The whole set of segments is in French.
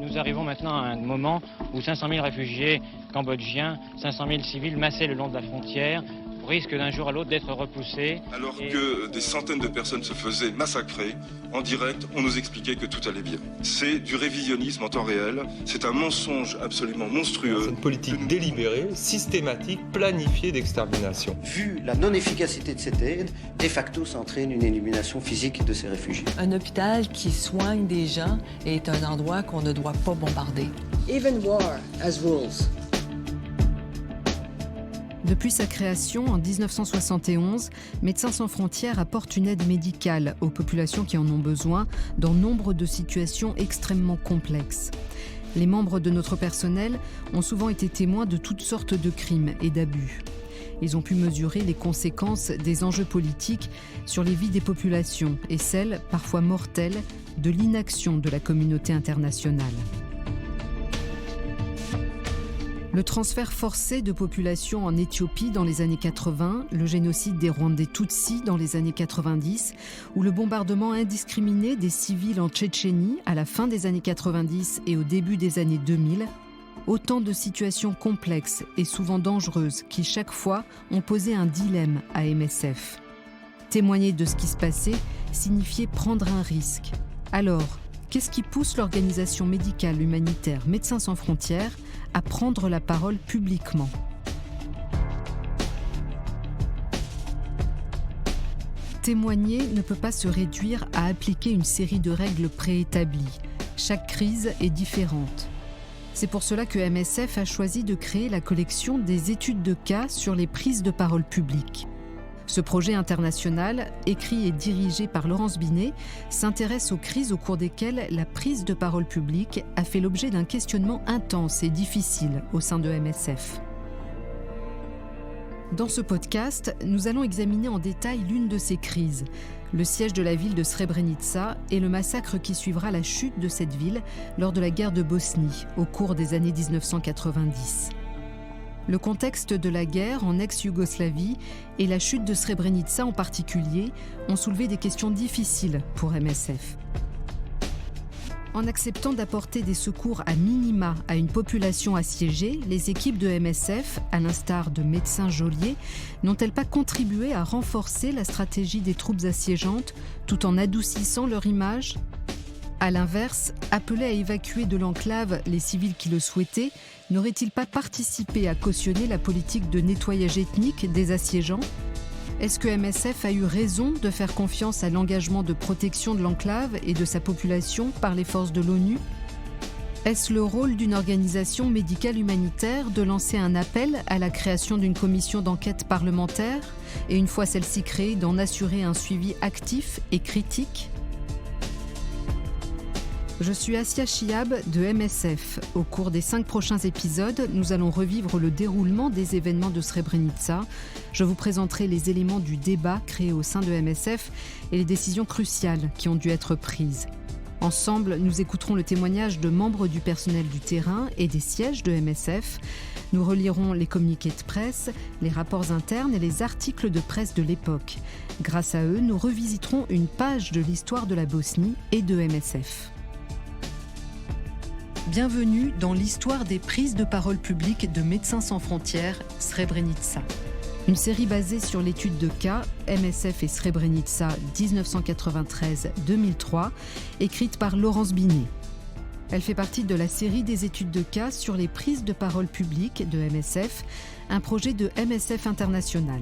Nous arrivons maintenant à un moment où 500 000 réfugiés cambodgiens, 500 000 civils massés le long de la frontière risquent d'un jour à l'autre d'être repoussés. Alors que des centaines de personnes se faisaient massacrer, en direct, on nous expliquait que tout allait bien. C'est du révisionnisme en temps réel, c'est un mensonge absolument monstrueux. C'est une politique délibérée, systématique, planifiée d'extermination. Vu la non-efficacité de cette aide, de facto, ça entraîne une élimination physique de ces réfugiés. Un hôpital qui soigne des gens est un endroit qu'on ne doit pas bombarder. Even war has rules. Depuis sa création en 1971, Médecins sans frontières apporte une aide médicale aux populations qui en ont besoin dans nombre de situations extrêmement complexes. Les membres de notre personnel ont souvent été témoins de toutes sortes de crimes et d'abus. Ils ont pu mesurer les conséquences des enjeux politiques sur les vies des populations et celles, parfois mortelles, de l'inaction de la communauté internationale. Le transfert forcé de populations en Éthiopie dans les années 80, le génocide des Rwandais Tutsis dans les années 90 ou le bombardement indiscriminé des civils en Tchétchénie à la fin des années 90 et au début des années 2000, autant de situations complexes et souvent dangereuses qui chaque fois ont posé un dilemme à MSF. Témoigner de ce qui se passait signifiait prendre un risque. Alors, qu'est-ce qui pousse l'organisation médicale humanitaire Médecins sans frontières à prendre la parole publiquement? Témoigner ne peut pas se réduire à appliquer une série de règles préétablies. Chaque crise est différente. C'est pour cela que MSF a choisi de créer la collection des études de cas sur les prises de parole publiques. Ce projet international, écrit et dirigé par Laurence Binet, s'intéresse aux crises au cours desquelles la prise de parole publique a fait l'objet d'un questionnement intense et difficile au sein de MSF. Dans ce podcast, nous allons examiner en détail l'une de ces crises, le siège de la ville de Srebrenica et le massacre qui suivra la chute de cette ville lors de la guerre de Bosnie au cours des années 1990. Le contexte de la guerre en ex-Yougoslavie et la chute de Srebrenica en particulier ont soulevé des questions difficiles pour MSF. En acceptant d'apporter des secours à minima à une population assiégée, les équipes de MSF, à l'instar de médecins geôliers, n'ont-elles pas contribué à renforcer la stratégie des troupes assiégeantes tout en adoucissant leur image ? À l'inverse, appelés à évacuer de l'enclave les civils qui le souhaitaient, n'auraient-ils pas participé à cautionner la politique de nettoyage ethnique des assiégeants ? Est-ce que MSF a eu raison de faire confiance à l'engagement de protection de l'enclave et de sa population par les forces de l'ONU ? Est-ce le rôle d'une organisation médicale humanitaire de lancer un appel à la création d'une commission d'enquête parlementaire et une fois celle-ci créée d'en assurer un suivi actif et critique ? Je suis Assia Chiab de MSF. Au cours des 5 prochains épisodes, nous allons revivre le déroulement des événements de Srebrenica. Je vous présenterai les éléments du débat créé au sein de MSF et les décisions cruciales qui ont dû être prises. Ensemble, nous écouterons le témoignage de membres du personnel du terrain et des sièges de MSF. Nous relirons les communiqués de presse, les rapports internes et les articles de presse de l'époque. Grâce à eux, nous revisiterons une page de l'histoire de la Bosnie et de MSF. Bienvenue dans l'histoire des prises de parole publiques de Médecins sans frontières, Srebrenica. Une série basée sur l'étude de cas MSF et Srebrenica 1993-2003, écrite par Laurence Binet. Elle fait partie de la série des études de cas sur les prises de parole publiques de MSF, un projet de MSF International.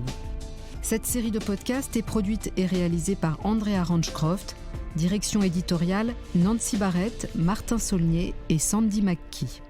Cette série de podcasts est produite et réalisée par Andrea Ranchcroft, direction éditoriale Nancy Barrett, Martin Saulnier et Sandy McKee.